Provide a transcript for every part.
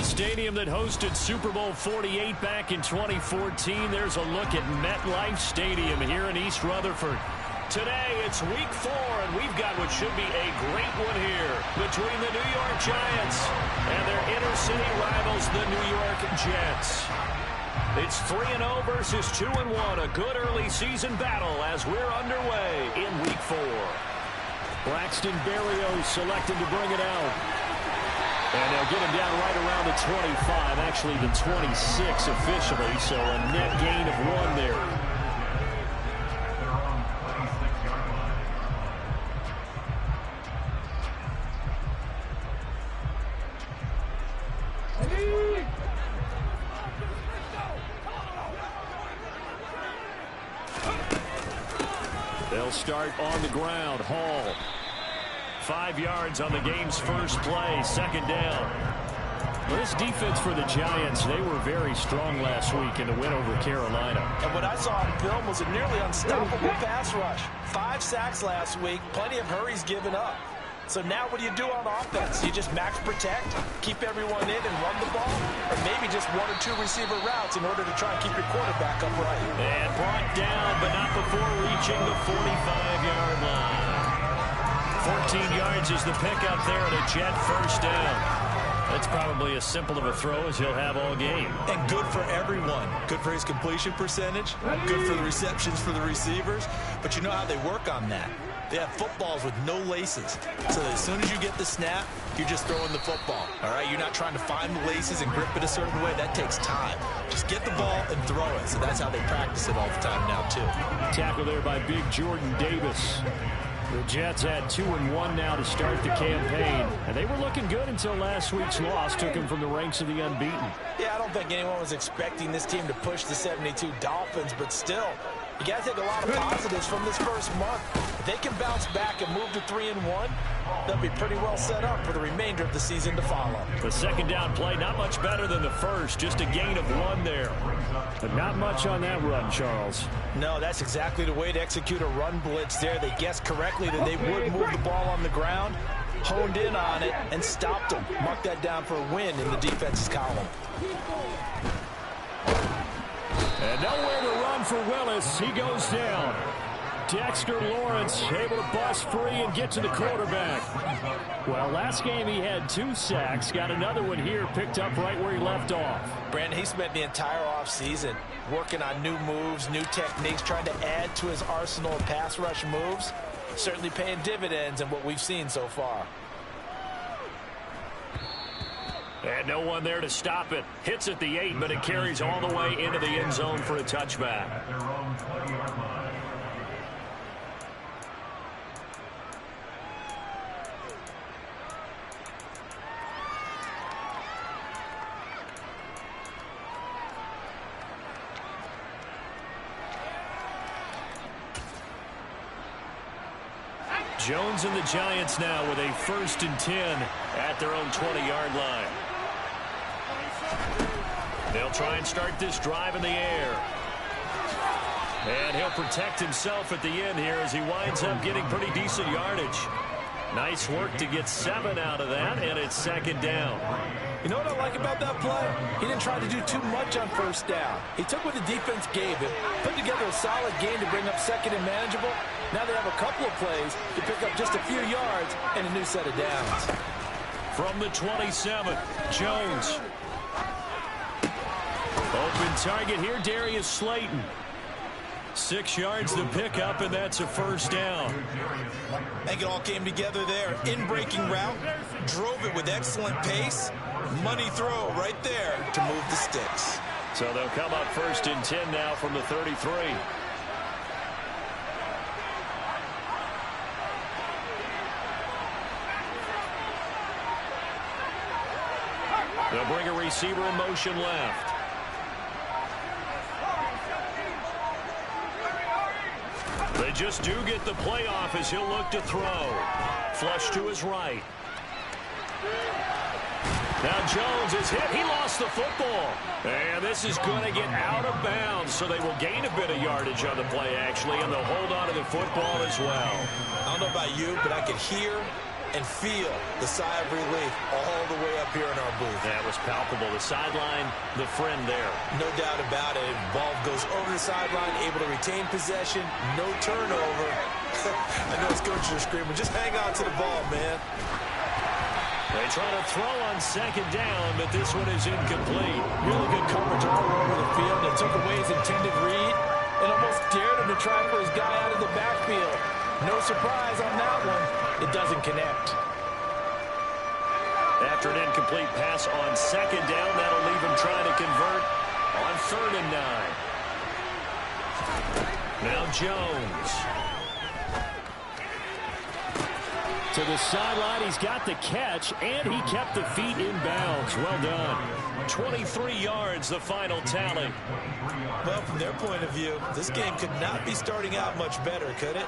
the stadium that hosted Super Bowl 48 back in 2014. There's a look at MetLife Stadium here in East Rutherford. Today, it's week 4, and we've got what should be a great one here between the New York Giants and their inner-city rivals, the New York Jets. It's 3-0 versus 2-1, a good early season battle as we're underway in week 4. Braxton Berrios selected to bring it out. And they'll get him down right around the 25, actually the 26 officially, so a net gain of 1 there. They'll start on the ground. Hall. 5 yards on the game's first play. Second down. Well, this defense for the Giants, they were very strong last week in the win over Carolina. And what I saw on film was a nearly unstoppable pass rush. 5 sacks last week. Plenty of hurries given up. So now what do you do on offense? You just max protect, keep everyone in and run the ball, or maybe just 1 or 2 receiver routes in order to try and keep your quarterback upright. And brought down, but not before reaching the 45-yard line. 14 yards is the pickup there and a Jet first down. That's probably as simple of a throw as he'll have all game. And good for everyone. Good for his completion percentage, good for the receptions for the receivers, but you know how they work on that. They have footballs with no laces. So that as soon as you get the snap, you're just throwing the football. All right, you're not trying to find the laces and grip it a certain way. That takes time. Just get the ball and throw it. So that's how they practice it all the time now, too. Tackle there by big Jordan Davis. The Jets had 2-1 now to start the campaign. And they were looking good until last week's loss took them from the ranks of the unbeaten. Yeah, I don't think anyone was expecting this team to push the 72 Dolphins, but still, you got to take a lot of positives from this first month. If they can bounce back and move to 3-1, they'll be pretty well set up for the remainder of the season to follow. The second down play, not much better than the first, just a gain of 1 there. But not much on that run, Charles. No, that's exactly the way to execute a run blitz there. They guessed correctly that they would move the ball on the ground, honed in on it, and stopped them. Mark that down for a win in the defense's column. And nowhere to run for Willis. He goes down. Dexter Lawrence able to bust free and get to the quarterback. Well, last game he had 2 sacks. Got another one here, picked up right where he left off. Brandon, he spent the entire offseason working on new moves, new techniques, trying to add to his arsenal of pass rush moves. Certainly paying dividends in what we've seen so far. And no one there to stop it. Hits at the 8, but it carries all the way into the end zone for a touchback. Jones and the Giants now with a 1st and 10 at their own 20-yard line. They'll try and start this drive in the air. And he'll protect himself at the end here as he winds up getting pretty decent yardage. Nice work to get 7 out of that, and it's second down. You know what I like about that play? He didn't try to do too much on first down. He took what the defense gave him, put together a solid game to bring up second and manageable. Now they have a couple of plays to pick up just a few yards and a new set of downs. From the 27, Jones. Open target here, Darius Slayton. 6 yards to pick up, and that's a first down. I think it all came together there. In-breaking route, drove it with excellent pace. Money throw right there to move the sticks. So they'll come up 1st and 10 now from the 33. They'll bring a receiver in motion left. They just do get the playoff as he'll look to throw. Flush to his right. Now Jones is hit. He lost the football. And this is going to get out of bounds, so they will gain a bit of yardage on the play, actually, and they'll hold on to the football as well. I don't know about you, but I could hear and feel the sigh of relief all the way up here in our booth. That was palpable. The sideline, the friend there. No doubt about it. Ball goes over the sideline, able to retain possession, no turnover. I know his coaches are screaming, just hang on to the ball, man. They try to throw on second down, but this one is incomplete. Really good coverage all over the field. It took away his intended read and almost dared him to try for his guy out of the backfield. No surprise on that one. It doesn't connect. After an incomplete pass on second down, that'll leave him trying to convert on 3rd and 9. Now Jones. To the sideline, he's got the catch, and he kept the feet in bounds. Well done. 23 yards, the final tally. Well, from their point of view, this game could not be starting out much better, could it?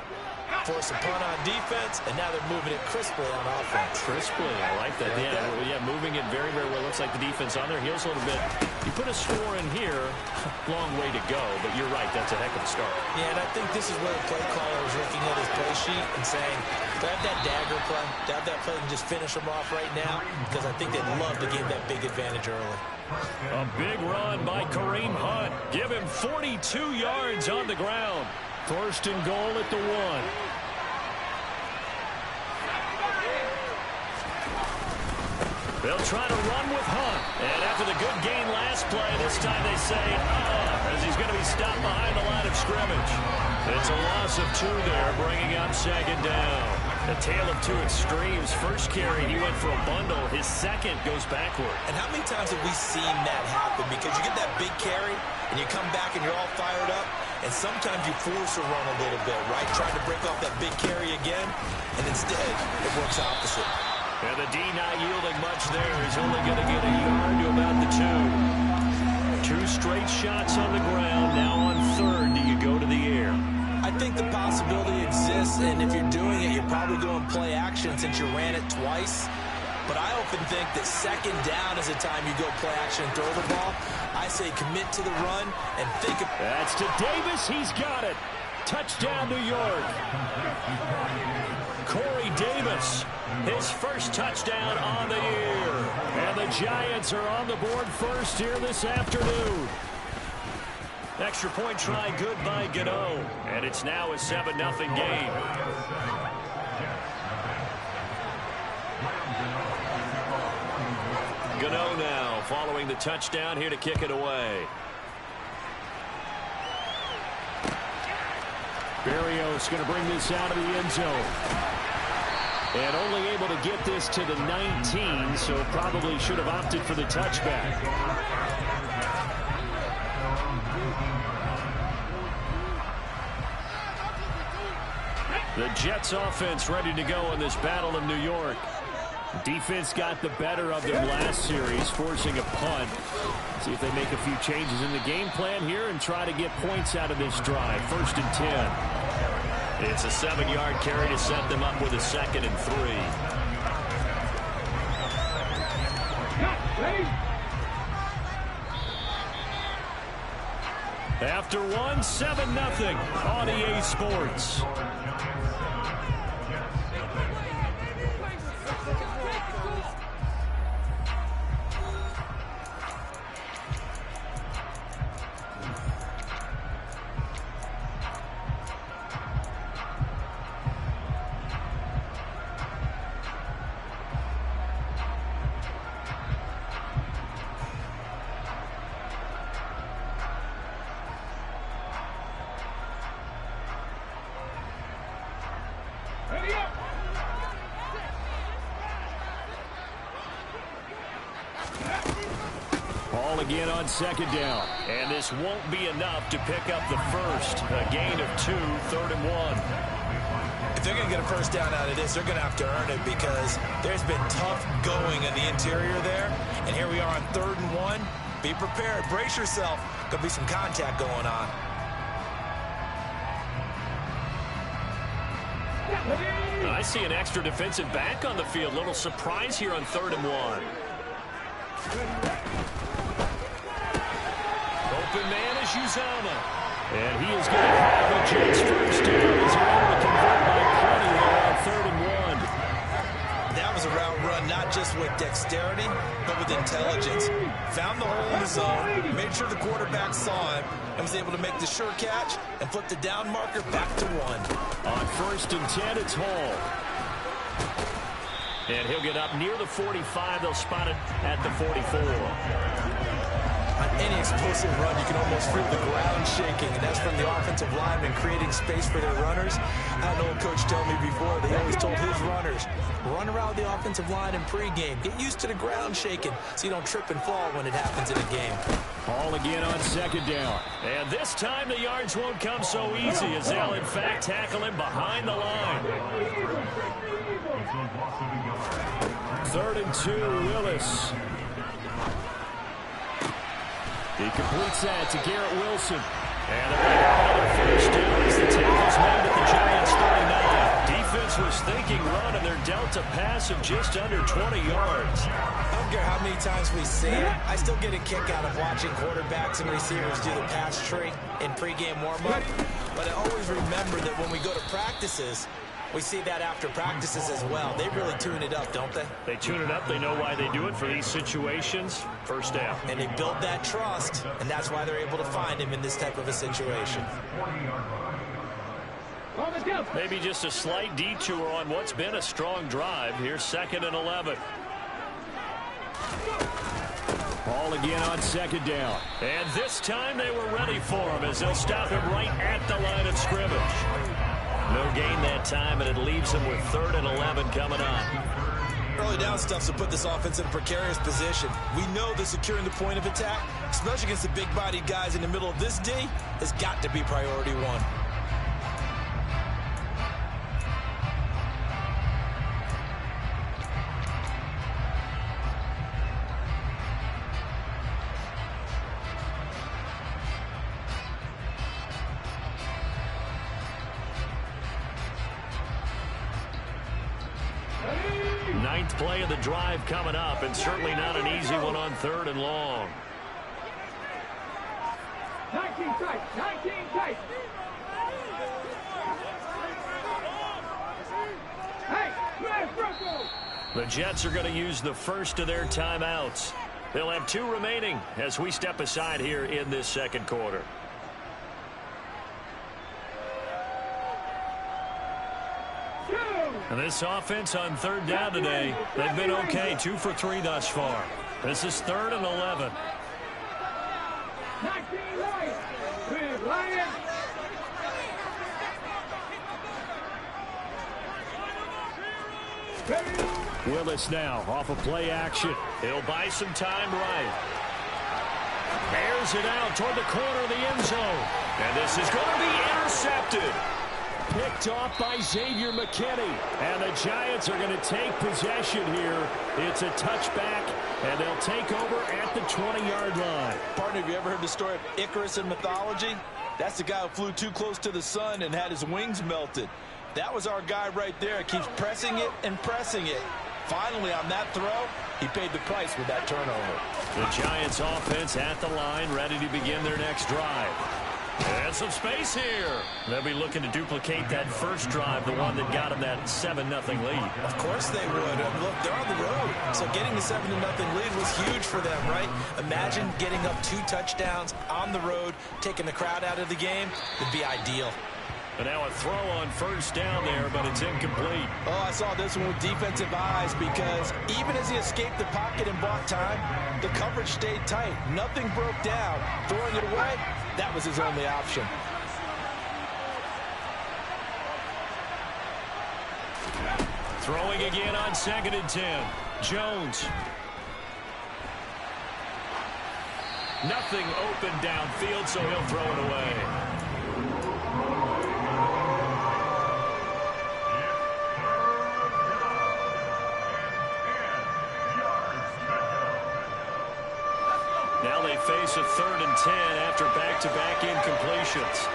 Force a punt on defense, and now they're moving it crisply on offense. Crisply, I like that. Yeah, moving it very, very well. Looks like the defense on their heels a little bit. You put a score in here, long way to go, but you're right, that's a heck of a start. Yeah, and I think this is where the play caller is looking at his play sheet and saying, do I have that dagger play? Do I have that play and just finish them off right now? Because I think they'd love to give that big advantage early. A big run by Kareem Hunt. Give him 42 yards on the ground. 1st and goal at the 1. They'll try to run with Hunt. And after the good gain last play, this time they say, as he's going to be stopped behind the line of scrimmage. It's a loss of 2 there, bringing up 2nd down. A tale of 2 extremes. First carry, he went for a bundle. His second goes backward. And how many times have we seen that happen? Because you get that big carry, and you come back and you're all fired up, and sometimes you force a run a little bit, right? Trying to break off that big carry again, and instead it works opposite. And the D not yielding much there. He's only going to get a yard to about the 2. 2 straight shots on the ground. Now on 3rd, do you go to the air? I think the possibility exists, and if you're doing it, you're probably going play action since you ran it twice. But I often think that 2nd down is the time you go play action and throw the ball. I say commit to the run and think of... That's to Davis. He's got it. Touchdown, New York. Corey Davis, his first touchdown on the year. And the Giants are on the board first here this afternoon. Extra point try good by Gano. And it's now a 7-0 game. Gano now following the touchdown here to kick it away. Berrios going to bring this out of the end zone. And only able to get this to the 19, so probably should have opted for the touchback. The Jets offense ready to go in this battle in New York. Defense got the better of them last series, forcing a punt. See if they make a few changes in the game plan here and try to get points out of this drive. 1st and 10. It's a 7-yard carry to set them up with a 2nd and 3. After 1, 7-0 on EA Sports. Ball again on 2nd down. And this won't be enough to pick up the first. A gain of 2, 3rd and 1. If they're going to get a first down out of this, they're going to have to earn it because there's been tough going in the interior there. And here we are on 3rd and 1. Be prepared. Brace yourself. Going to be some contact going on. I see an extra defensive back on the field. Little surprise here on 3rd and 1. Open man is Uzama. And he is going to have a Jets first down as they're able to convert by plenty there on 3rd and 1. quarterback saw him and was able to make the sure catch and flip the down marker back to 1. On 1st and 10, it's Hall. And he'll get up near the 45. They'll spot it at the 44. On any explosive run, you can almost feel the ground shaking, and that's from the offensive linemen creating space for their runners. I had an old coach tell me before, they always told his runners, run around the offensive line in pregame. Get used to the ground shaking so you don't trip and fall when it happens in a game. Hall again on 2nd down. And this time the yards won't come so easy as they'll, in fact, tackle him behind the line. 3rd and 2, Willis. He completes that to Garrett Wilson. And they're going to have another first down as the tackle's made at the Giants' 39. Defense was thinking run, and they're dealt a pass of just under 20 yards. I don't care how many times we see it. I still get a kick out of watching quarterbacks and receivers do the pass tree in pregame warm-up. But I always remember that when we go to practices, we see that after practices as well. They really tune it up, don't they? They tune it up. They know why they do it for these situations. First down. And they build that trust, and that's why they're able to find him in this type of a situation. Maybe just a slight detour on what's been a strong drive. Here's 2nd and 11. Ball again on 2nd down. And this time they were ready for him as they'll stop him right at the line of scrimmage. No gain that time, and it leaves him with 3rd and 11 coming on. Early down stuff to put this offense in a precarious position. We know that securing the point of attack, especially against the big-bodied guys in the middle of this D, has got to be priority 1. Ninth play of the drive coming up, and certainly not an easy one on 3rd and long. 19 tight, 19 tight. The Jets are going to use the first of their timeouts. They'll have 2 remaining as we step aside here in this 2nd quarter. And this offense on 3rd down today, they've been okay. 2 for 3 thus far. This is 3rd and 11. Willis now off of play action. He'll buy some time right. Airs it out toward the corner of the end zone. And this is going to be intercepted. Picked off by Xavier McKinney. And the Giants are going to take possession here. It's a touchback, and they'll take over at the 20-yard line. Partner, have you ever heard the story of Icarus in mythology? That's the guy who flew too close to the sun and had his wings melted. That was our guy right there. Keeps pressing it and pressing it. Finally, on that throw, he paid the price with that turnover. The Giants offense at the line, ready to begin their next drive. And some space here. They'll be looking to duplicate that first drive, the one that got them that 7-0 lead. Of course they would. Look, they're on the road. So getting the 7-0 lead was huge for them, right? Imagine getting up 2 touchdowns on the road, taking the crowd out of the game. Would be ideal. And now a throw on first down there, but it's incomplete. Oh, I saw this one with defensive eyes because even as he escaped the pocket and bought time, the coverage stayed tight. Nothing broke down. Throwing it away, that was his only option. Throwing again on 2nd and 10. Jones. Nothing open downfield, so he'll throw it away. Now they face a 3rd and 10 after back-to-back incompletions.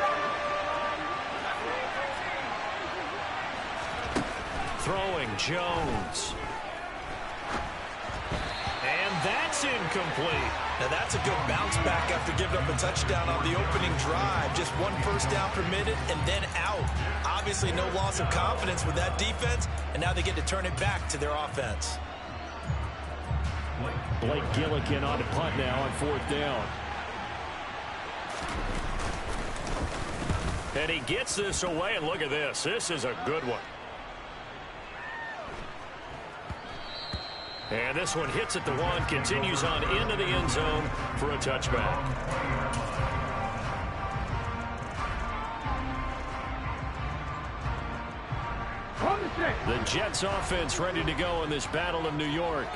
Throwing Jones. And that's incomplete. Now that's a good bounce back after giving up a touchdown on the opening drive. Just 1 first down permitted and then out. Obviously no loss of confidence with that defense, and now they get to turn it back to their offense. Blake Gillikin on the punt now on 4th down. And he gets this away, and look at this. This is a good one. And this one hits at the one, continues on into the end zone for a touchback. The Jets offense ready to go in this battle of New York.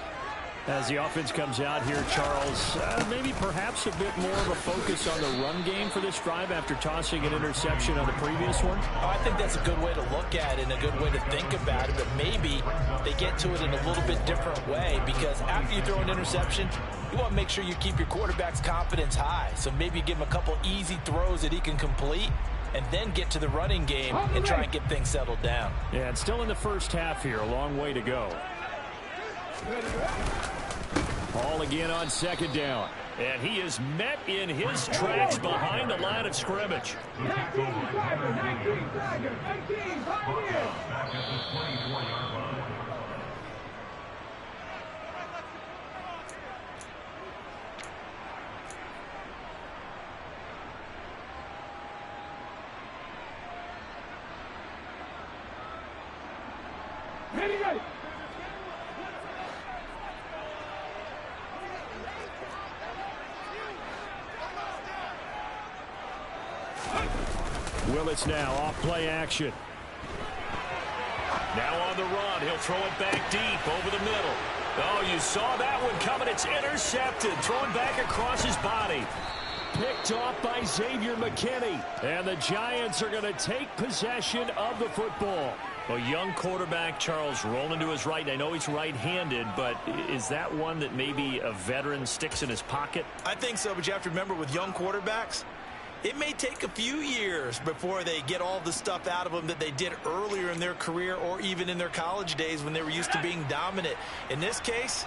As the offense comes out here, Charles, maybe perhaps a bit more of a focus on the run game for this drive after tossing an interception on the previous one? I think that's a good way to look at it and a good way to think about it, but maybe they get to it in a little bit different way, because after you throw an interception, you want to make sure you keep your quarterback's confidence high. So maybe you give him a couple easy throws that he can complete, and then get to the running game and try and get things settled down. Yeah, and still in the first half here, a long way to go. Ball again on second down. And he is met in his tracks behind the line of scrimmage. 19 Tigers, 18 Pioneers. Ready. Willis now off play action. Now on the run. He'll throw it back deep over the middle. Oh, you saw that one coming. It's intercepted. Thrown back across his body. Picked off by Xavier McKinney. And the Giants are going to take possession of the football. A young quarterback, Charles, rolling to his right. I know he's right-handed, but is that one that maybe a veteran sticks in his pocket? I think so, but you have to remember with young quarterbacks, it may take a few years before they get all the stuff out of them that they did earlier in their career or even in their college days when they were used to being dominant. In this case,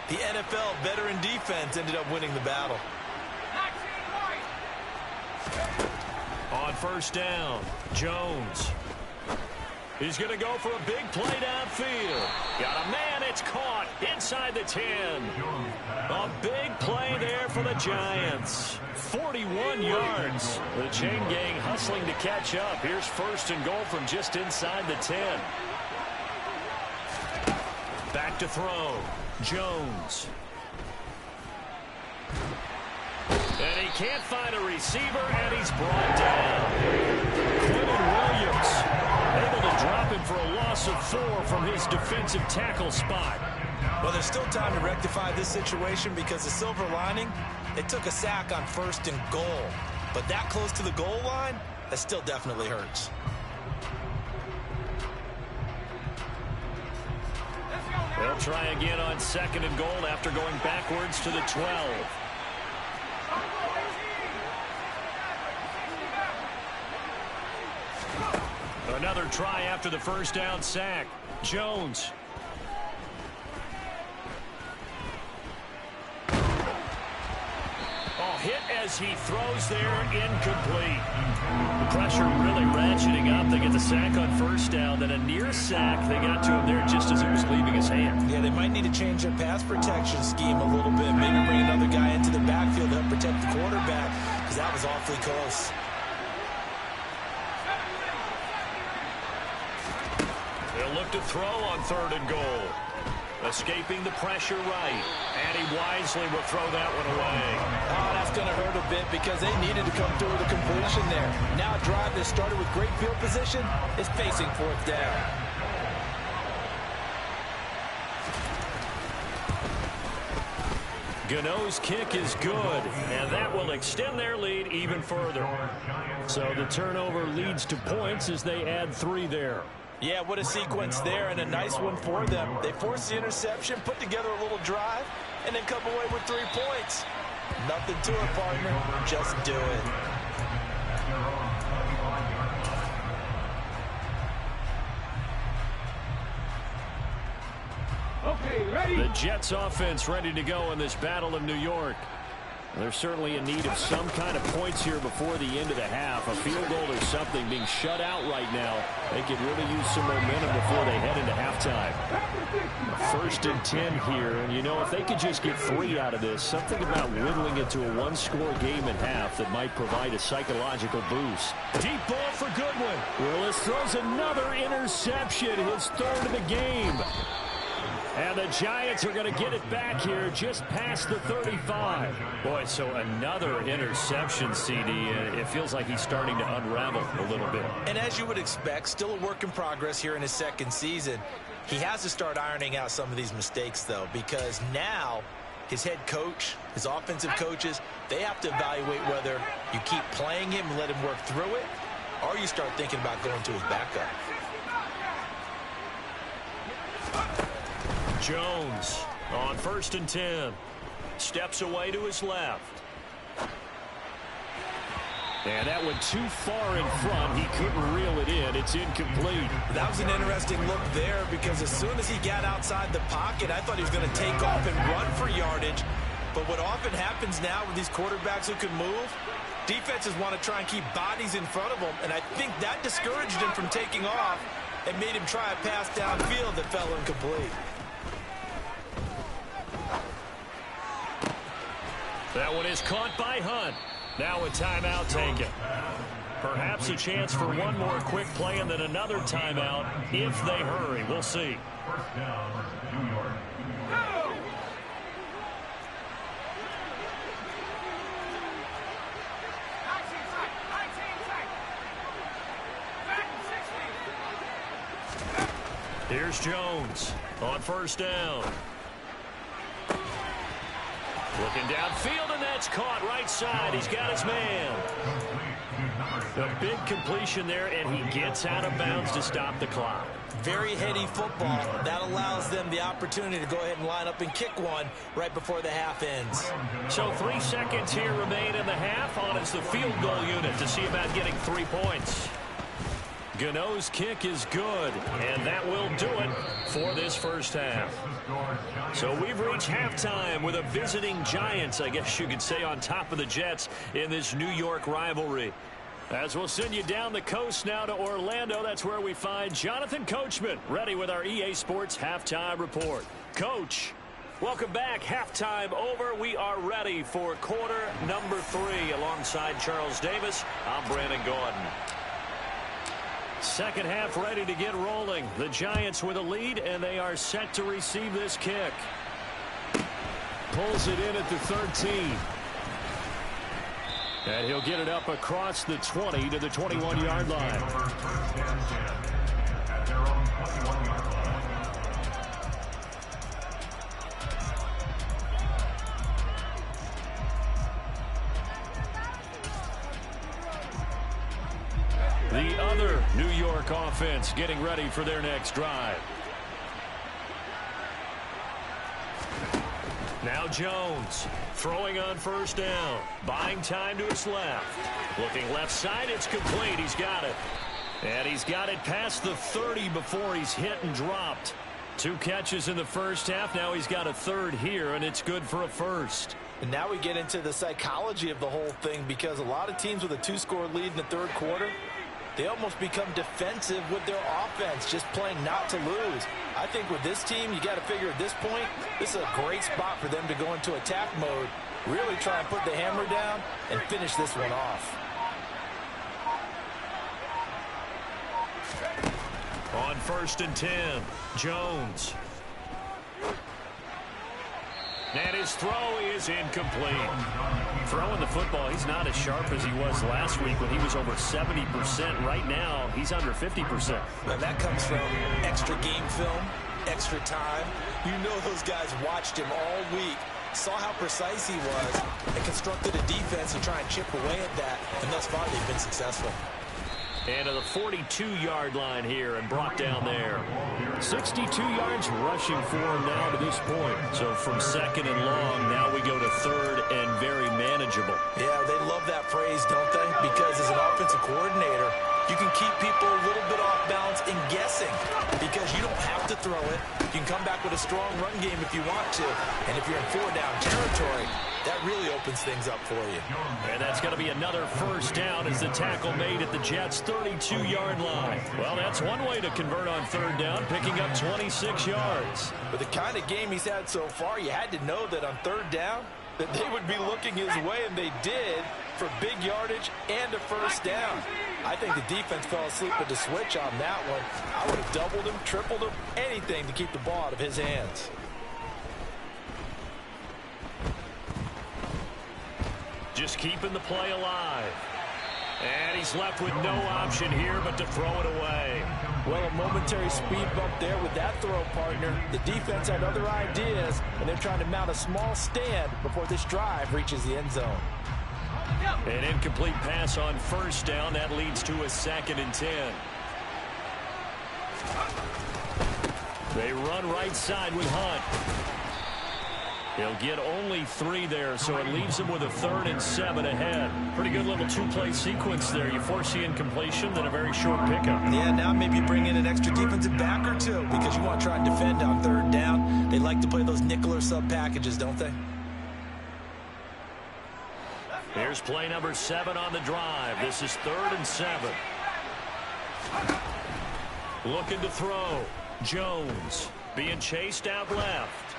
the NFL veteran defense ended up winning the battle. On first down, Jones. He's going to go for a big play downfield. Got a man, it's caught inside the 10. A big play there for the Giants. 41 yards. The chain gang hustling to catch up. Here's first and goal from just inside the 10. Back to throw. Jones. And he can't find a receiver, and he's brought down. Quentin Williams able to drop him for a loss of 4 from his defensive tackle spot. Well, there's still time to rectify this situation because the silver lining, they took a sack on first and goal. But that close to the goal line, that still definitely hurts. They'll try again on second and goal after going backwards to the 12. Another try after the first down sack. Jones. Oh, hit as he throws there, incomplete. The pressure really ratcheting up. They get the sack on first down, then a near sack. They got to him there just as it was leaving his hand. Yeah, they might need to change their pass protection scheme a little bit. Maybe bring another guy into the backfield to help protect the quarterback, because that was awfully close. They'll look to throw on third and goal. Escaping the pressure right. And he wisely will throw that one away. Oh, that's going to hurt a bit because they needed to come through with a completion there. Now a drive that started with great field position is facing fourth down. Gano's kick is good, and that will extend their lead even further. So the turnover leads to points as they add 3 there. Yeah, what a sequence there, and a nice one for them. They forced the interception, put together a little drive, and then come away with 3 points. Nothing to it, partner. Just do it. Okay, ready. The Jets offense ready to go in this battle of New York. They're certainly in need of some kind of points here before the end of the half. A field goal or something, being shut out right now. They could really use some momentum before they head into halftime. 1st and 10 here, and you know, if they could just get 3 out of this, something about whittling it to a one-score game at half that might provide a psychological boost. Deep ball for Goodwin. Willis throws another interception, his 3rd of the game. And the Giants are going to get it back here just past the 35. Boy, so another interception, CD. It feels like he's starting to unravel a little bit. And as you would expect, still a work in progress here in his 2nd season. He has to start ironing out some of these mistakes, though, because now his head coach, his offensive coaches, they have to evaluate whether you keep playing him and let him work through it, or you start thinking about going to his backup. Jones on 1st and 10. Steps away to his left. And that went too far in front. He couldn't reel it in. It's incomplete. That was an interesting look there because as soon as he got outside the pocket, I thought he was going to take off and run for yardage. But what often happens now with these quarterbacks who can move, defenses want to try and keep bodies in front of them. And I think that discouraged him from taking off and made him try a pass downfield that fell incomplete. That one is caught by Hunt. Now a timeout taken. Perhaps a chance for one more quick play and then another timeout if they hurry. We'll see. First down, New York. Go! Here's Jones on 1st down. Looking downfield, and that's caught right side. He's got his man. A big completion there, and he gets out of bounds to stop the clock. Very heady football. That allows them the opportunity to go ahead and line up and kick one right before the half ends. So 3 seconds here remain in the half. On it's the field goal unit to see about getting 3 points. Gano's kick is good, and that will do it for this first half. So we've reached halftime with a visiting Giants, I guess you could say, on top of the Jets in this New York rivalry. As we'll send you down the coast now to Orlando, that's where we find Jonathan Coachman, ready with our EA Sports Halftime Report. Coach, welcome back. Halftime over. We are ready for quarter number 3. Alongside Charles Davis, I'm Brandon Gordon. Second half ready to get rolling. The Giants with a lead, and they are set to receive this kick. Pulls it in at the 13. And he'll get it up across the 20 to the 21-yard line. The other New York offense getting ready for their next drive. Now Jones throwing on 1st down. Buying time to his left. Looking left side, it's complete. He's got it. And he's got it past the 30 before he's hit and dropped. 2 catches in the first half. Now he's got a 3rd here, and it's good for a 1st. And now we get into the psychology of the whole thing, because a lot of teams with a 2-score lead in the 3rd quarter, they almost become defensive with their offense, just playing not to lose. I think with this team, you got to figure at this point, this is a great spot for them to go into attack mode, really try and put the hammer down and finish this one off. On 1st and 10, Jones. And his throw is incomplete. Throwing the football, he's not as sharp as he was last week when he was over 70%. Right now, he's under 50%. And that comes from extra game film, extra time. You know those guys watched him all week, saw how precise he was, and constructed a defense to try and chip away at that. And thus far, they've been successful. And to the 42-yard line here and brought down there. 62 yards rushing for him now to this point. So from 2nd and long, now we go to 3rd and very manageable. Yeah, they love that phrase, don't they? Because as an offensive coordinator, you can keep people a little bit off balance and guessing, because you don't have to throw it. You can come back with a strong run game if you want to. And if you're in 4-down territory, That really opens things up for you. And that's going to be another first down as the tackle made at the Jets' 32-yard line. Well, that's one way to convert on third down, picking up 26 yards. With the kind of game he's had so far, you had to know that on third down that they would be looking his way, and they did, for big yardage and a first down. I think the defense fell asleep with the switch on that one. I would have doubled him, tripled him, anything to keep the ball out of his hands. Just keeping the play alive. And he's left with no option here but to throw it away. Well, a momentary speed bump there with that throw, partner. The defense had other ideas, and they're trying to mount a small stand before this drive reaches the end zone. An incomplete pass on first down. That leads to a 2nd and 10. They run right side with Hunt. He'll get only 3 there, so it leaves him with a 3rd and 7 ahead. Pretty good little 2-play sequence there. You force the incompletion, then a very short pickup. Yeah, now maybe you bring in an extra defensive back or two because you want to try and defend on third down. They like to play those nickel or sub packages, don't they? Here's play number 7 on the drive. This is 3rd and 7. Looking to throw. Jones being chased out left.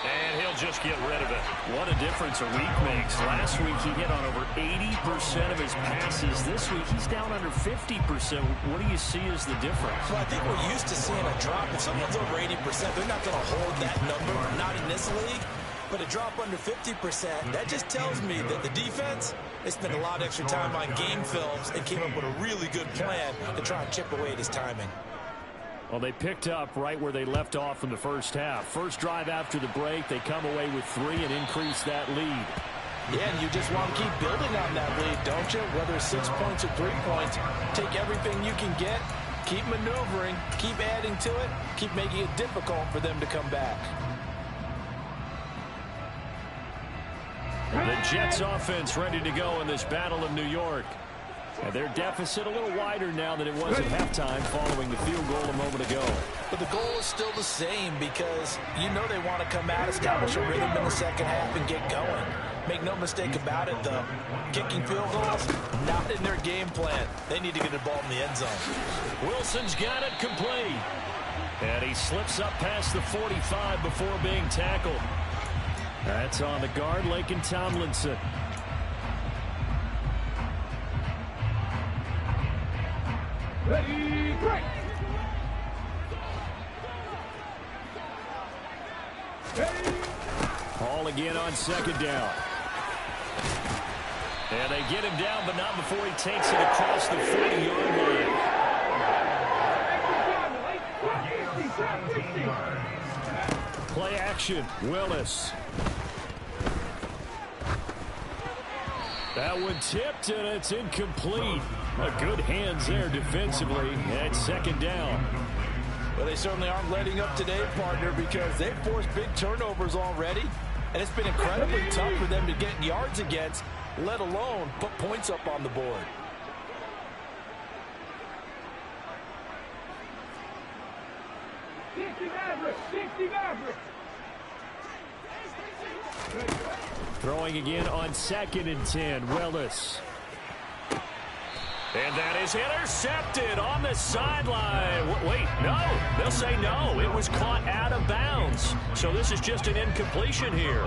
And he'll just get rid of it. What a difference a week makes. Last week he hit on over 80% of his passes. This week he's down under 50%. What do you see as the difference? Well, I think we're used to seeing a drop. If someone's over 80%, they're not going to hold that number, not in this league. But a drop under 50%, that just tells me that the defense, they spent a lot of extra time on game films and came up with a really good plan to try and chip away at his timing. Well, they picked up right where they left off in the first half. First drive after the break, they come away with 3 and increase that lead. Yeah, and you just want to keep building on that lead, don't you? Whether it's 6 points or 3 points, take everything you can get, keep maneuvering, keep adding to it, keep making it difficult for them to come back. The Jets offense ready to go in this Battle of New York. And their deficit a little wider now than it was at halftime following the field goal a moment ago. But the goal is still the same because you know they want to come out, establish a rhythm in the second half, and get going. Make no mistake about it, though. Kicking field goals, not in their game plan. They need to get the ball in the end zone. Wilson's got it complete. And he slips up past the 45 before being tackled. That's on the guard, Laken Tomlinson. Ready, break. Hall again on 2nd down. And they get him down, but not before he takes it across the 40-yard line. Play action, Willis. That one tipped, and it's incomplete. Good hands there defensively, and 2nd down. Well, they certainly aren't letting up today, partner, because they've forced big turnovers already, and it's been incredibly tough for them to get yards against, let alone put points up on the board. Throwing again on 2nd and 10, Willis. And that is intercepted on the sideline. Wait, no. They'll say no. It was caught out of bounds. So this is just an incompletion here.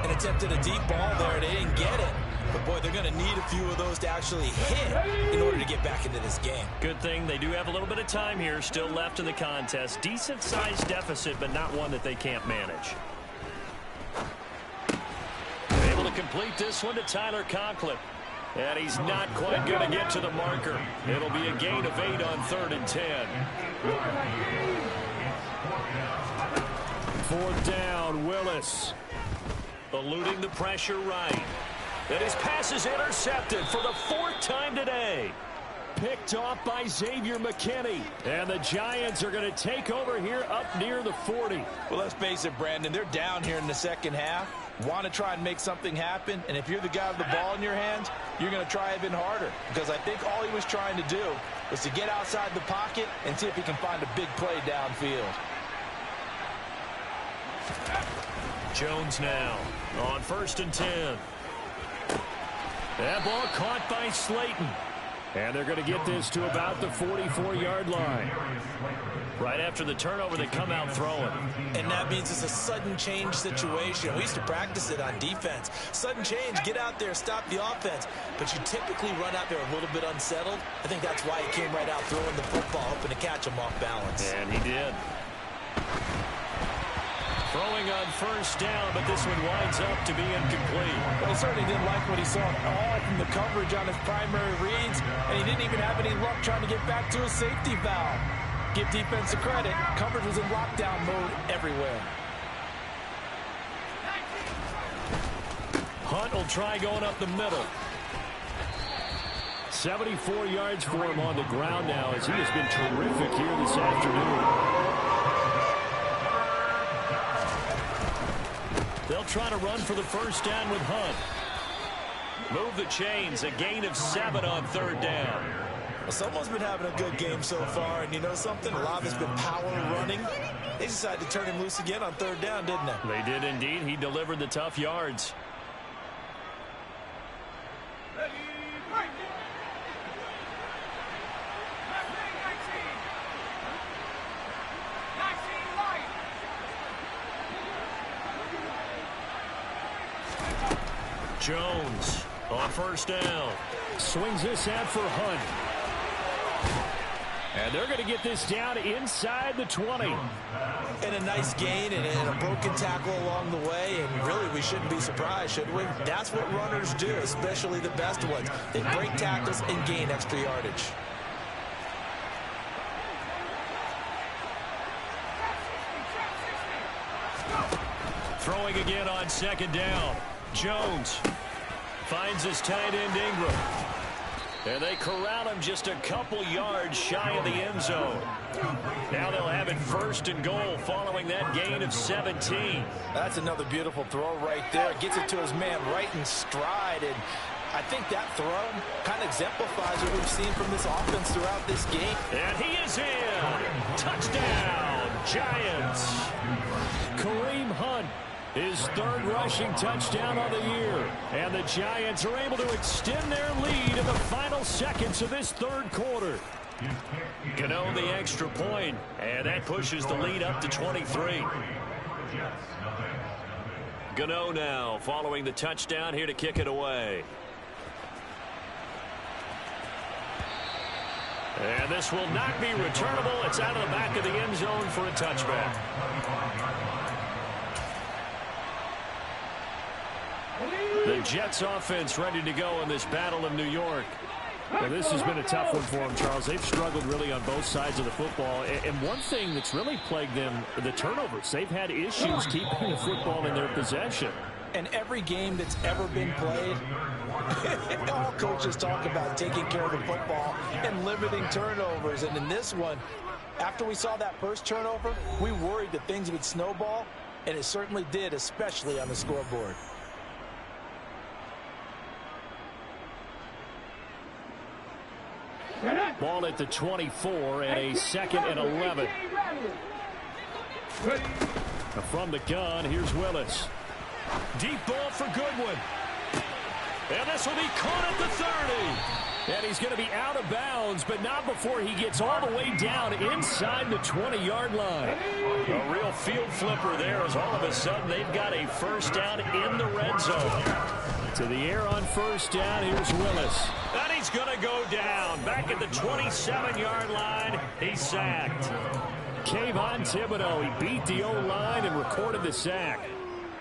And attempted a deep ball there. They didn't get it. But, boy, they're going to need a few of those to actually hit in order to get back into this game. Good thing they do have a little bit of time here still left in the contest. Decent-sized deficit, but not one that they can't manage. Able to complete this one to Tyler Conklin. And he's not quite going to get to the marker. It'll be a gain of 8 on 3rd and 10. 4th down, Willis. Eluding the pressure right. And his pass is intercepted for the 4th time today. Picked off by Xavier McKinney. And the Giants are going to take over here up near the 40. Well, let's face it, Brandon. They're down here in the second half. Want to try and make something happen. And if you're the guy with the ball in your hands, you're going to try even harder. Because I think all he was trying to do was to get outside the pocket and see if he can find a big play downfield. Jones now on 1st and 10. That ball caught by Slayton. And they're going to get this to about the 44-yard line. Right after the turnover, they come out throwing. And that means it's a sudden change situation. We used to practice it on defense. Sudden change, get out there, stop the offense. But you typically run out there a little bit unsettled. I think that's why he came right out throwing the football, hoping to catch him off balance. And he did. Throwing on 1st down, but this one winds up to be incomplete. Well, he certainly didn't like what he saw at all from the coverage on his primary reads, and he didn't even have any luck trying to get back to his safety valve. Give defense a credit. Coverage was in lockdown mode everywhere. Hunt will try going up the middle. 74 yards for him on the ground now, as he has been terrific here this afternoon. They'll try to run for the 1st down with Hunt. Move the chains, a gain of 7 on 3rd down. Well, someone's been having a good game so far, and you know something? A lot of it's been power running. They decided to turn him loose again on 3rd down, didn't they? They did indeed. He delivered the tough yards. Jones on 1st down. Swings this out for Hunt. And they're going to get this down inside the 20. And a nice gain and a broken tackle along the way. And really, we shouldn't be surprised, should we? That's what runners do, especially the best ones. They break tackles and gain extra yardage. Throwing again on 2nd down. Jones finds his tight end Ingram. And they corral him just a couple yards shy of the end zone. Now they'll have it 1st and goal following that gain of 17. That's another beautiful throw right there. Gets it to his man right in stride. And I think that throw kind of exemplifies what we've seen from this offense throughout this game. And he is in. Touchdown, Giants. Kareem Hunt, his 3rd rushing touchdown of the year. And the Giants are able to extend their lead in the final seconds of this 3rd quarter. Gano the extra point, and that pushes the lead up to 23. Gano now following the touchdown here to kick it away. And this will not be returnable. It's out of the back of the end zone for a touchback. The Jets offense ready to go in this battle of New York. Well, this has been a tough one for them, Charles. They've struggled really on both sides of the football. And one thing that's really plagued them, the turnovers. They've had issues keeping the football in their possession. And every game that's ever been played, all coaches talk about taking care of the football and limiting turnovers. And in this one, after we saw that first turnover, we worried that things would snowball, and it certainly did, especially on the scoreboard. Ball at the 24 and a 2nd and 11. From the gun, here's Willis. Deep ball for Goodwin. And this will be caught at the 30. And he's going to be out of bounds, but not before he gets all the way down inside the 20-yard line. A real field flipper there, as all of a sudden they've got a 1st down in the red zone. To the air on 1st down, here's Willis. And he's going to go down. Back at the 27-yard line, he's sacked. Kayvon Thibodeau, he beat the O-line and recorded the sack.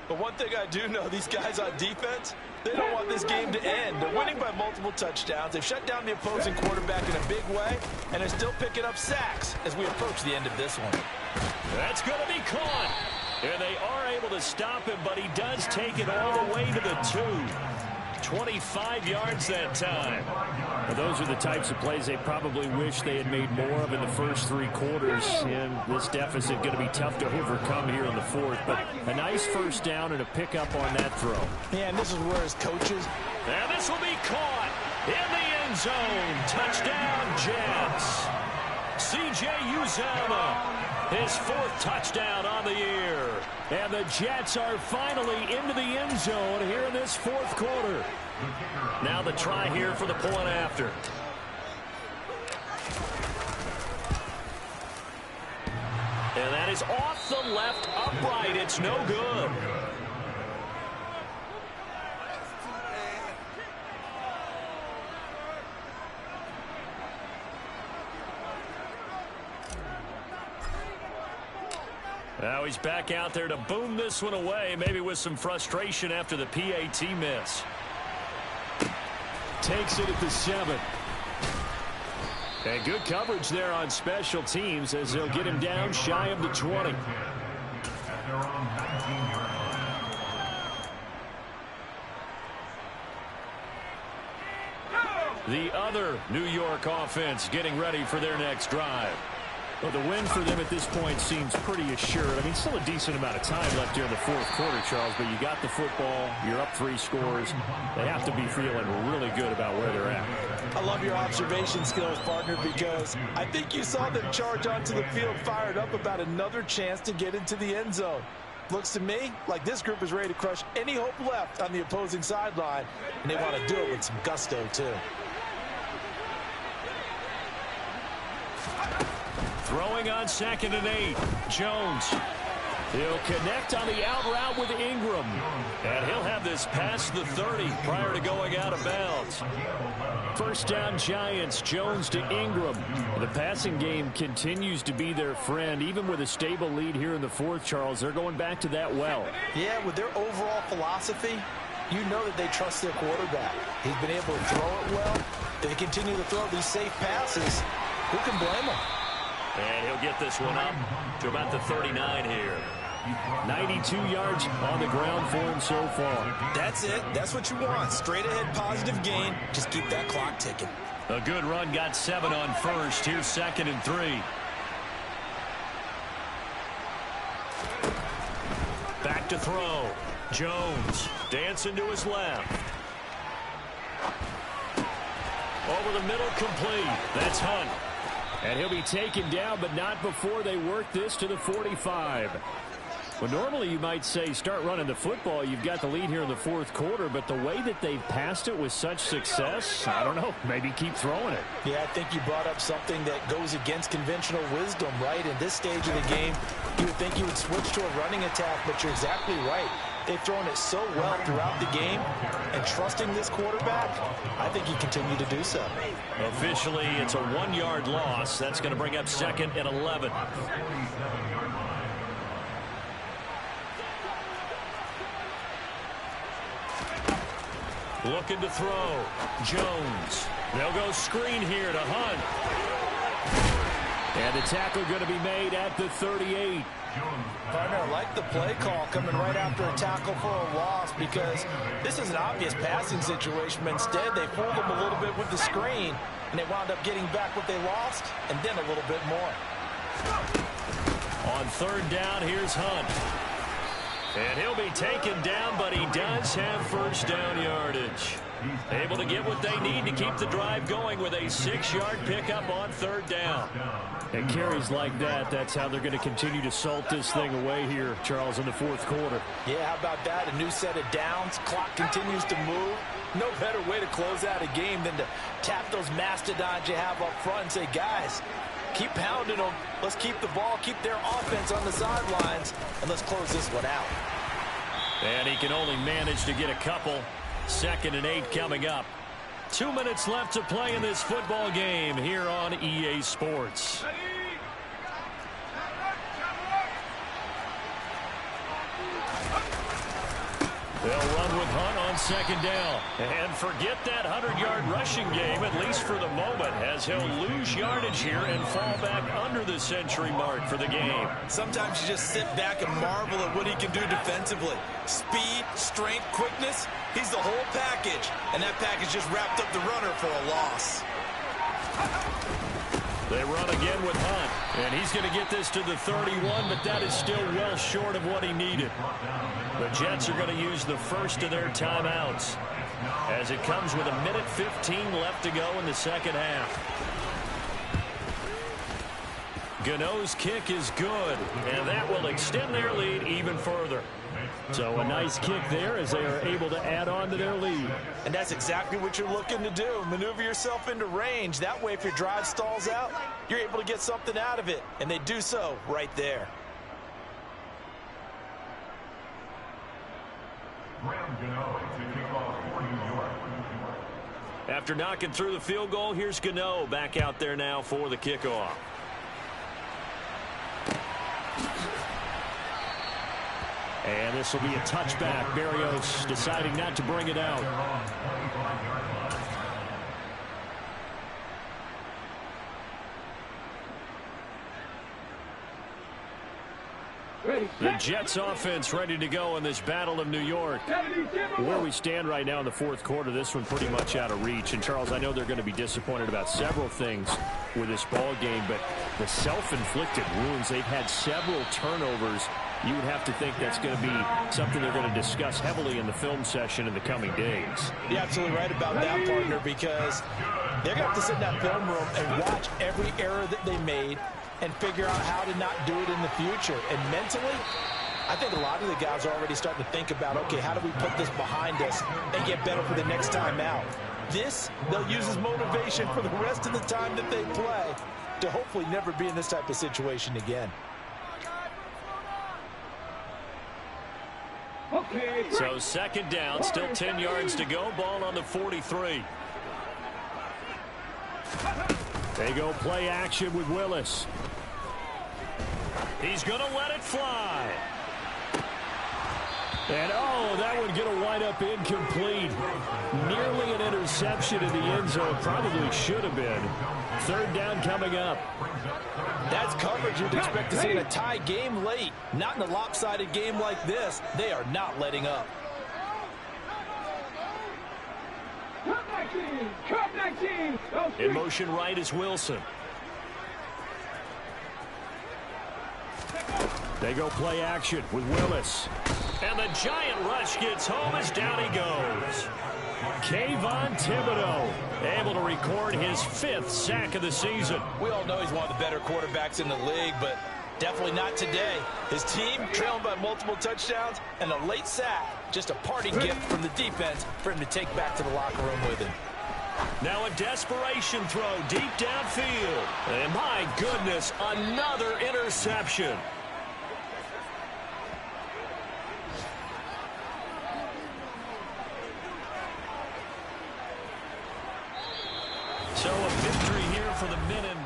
But one thing I do know, these guys on defense, they don't want this game to end. They're winning by multiple touchdowns. They've shut down the opposing quarterback in a big way, and they're still picking up sacks as we approach the end of this one. That's going to be caught. And they are able to stop him, but he does take it all the way to the 2. 25 yards that time. Well, those are the types of plays they probably wish they had made more of in the first 3 quarters. And this deficit going to be tough to overcome here in the 4th. But a nice 1st down and a pickup on that throw. Yeah, and this is where his coaches. And this will be caught in the end zone. Touchdown, Jets. C.J. Uzomah, his 4th touchdown on the year. And the Jets are finally into the end zone here in this 4th quarter. Now the try here for the point after. And that is off the left upright. It's no good. Now he's back out there to boom this one away, maybe with some frustration after the PAT miss. Takes it at the 7. And good coverage there on special teams as they'll get him down shy of the 20. The other New York offense getting ready for their next drive. Well, the win for them at this point seems pretty assured. I mean, still a decent amount of time left here in the 4th quarter, Charles, but you got the football, you're up 3 scores. They have to be feeling really good about where they're at. I love your observation skills, partner, because I think you saw them charge onto the field fired up about another chance to get into the end zone. Looks to me like this group is ready to crush any hope left on the opposing sideline, and they want to do it with some gusto, too. Throwing on 2nd and 8. Jones. He'll connect on the out route with Ingram. And he'll have this past the 30 prior to going out of bounds. 1st down Giants. Jones to Ingram. The passing game continues to be their friend. Even with a stable lead here in the 4th, Charles, they're going back to that well. Yeah, with their overall philosophy, you know that they trust their quarterback. He's been able to throw it well. They continue to throw these safe passes. Who can blame them? And he'll get this one up to about the 39 here. 92 yards on the ground for him so far. That's it. That's what you want. Straight ahead positive gain. Just keep that clock ticking. A good run, got 7 on 1st. Here's 2nd and 3. Back to throw. Jones dancing to his left. Over the middle, complete. That's Hunt. And he'll be taken down, but not before they work this to the 45. Well, normally you might say start running the football. You've got the lead here in the 4th quarter, but the way that they've passed it with such success, I don't know, maybe keep throwing it. Yeah, I think you brought up something that goes against conventional wisdom, right? In this stage of the game, you would think you would switch to a running attack, but you're exactly right. They've thrown it so well throughout the game, and trusting this quarterback, I think you continue to do so. Officially, it's a 1-yard loss. That's going to bring up 2nd and 11. Looking to throw. Jones. They'll go screen here to Hunt. And the tackle going to be made at the 38. Partner, I like the play call coming right after a tackle for a loss because this is an obvious passing situation, but instead they fooled them a little bit with the screen, and they wound up getting back what they lost and then a little bit more. On 3rd down, here's Hunt. And he'll be taken down, but he does have 1st down yardage. Able to get what they need to keep the drive going with a 6-yard pickup on 3rd down. And carries like that, that's how they're going to continue to salt this thing away here, Charles, in the 4th quarter. Yeah, how about that? A new set of downs. Clock continues to move. No better way to close out a game than to tap those mastodons you have up front and say, guys, keep pounding them. Let's keep the ball, keep their offense on the sidelines, and let's close this one out. And he can only manage to get a couple. 2nd and 8 coming up. 2 minutes left to play in this football game here on EA Sports. They'll run with Hunt on 2nd down. And forget that 100-yard rushing game, at least for the moment, as he'll lose yardage here and fall back under the century mark for the game. Sometimes you just sit back and marvel at what he can do defensively. Speed, strength, quickness, he's the whole package. And that package just wrapped up the runner for a loss. They run again with Hunt, and he's going to get this to the 31, but that is still well short of what he needed. The Jets are going to use the first of their timeouts as it comes with 1:15 left to go in the 2nd half. Gano's kick is good, and that will extend their lead even further. So a nice kick there as they are able to add on to their lead. And that's exactly what you're looking to do. Maneuver yourself into range. That way, if your drive stalls out, you're able to get something out of it. And they do so right there. After knocking through the field goal, here's Gano back out there now for the kickoff. And this will be a touchback. Barrios deciding not to bring it out. The Jets offense ready to go in this Battle of New York. Where we stand right now in the fourth quarter, this one pretty much out of reach. And, Charles, I know they're going to be disappointed about several things with this ball game, but the self-inflicted wounds, they've had several turnovers. You would have to think that's going to be something they're going to discuss heavily in the film session in the coming days. You're absolutely right about that, partner, because they're going to have to sit in that film room and watch every error that they made and figure out how to not do it in the future. And mentally, I think a lot of the guys are already starting to think about, okay, how do we put this behind us and get better for the next time out? This, they'll use as motivation for the rest of the time that they play to hopefully never be in this type of situation again. So second down, still 10 yards to go. Ball on the 43. They go play action with Willis. He's going to let it fly. And, oh, that one going to wind up incomplete. Nearly an interception in the end zone. Probably should have been. Third down coming up. That's coverage you'd expect to see in a tie game late. Not in a lopsided game like this. They are not letting up. In motion right is Wilson. They go play action with Willis. And the giant rush gets home as down he goes. Kayvon Thibodeau able to record his 5th sack of the season. We all know he's one of the better quarterbacks in the league, but definitely not today. His team trailing by multiple touchdowns and a late sack. Just a parting gift from the defense for him to take back to the locker room with him. Now a desperation throw deep downfield. And my goodness, another interception. So a victory here for the men in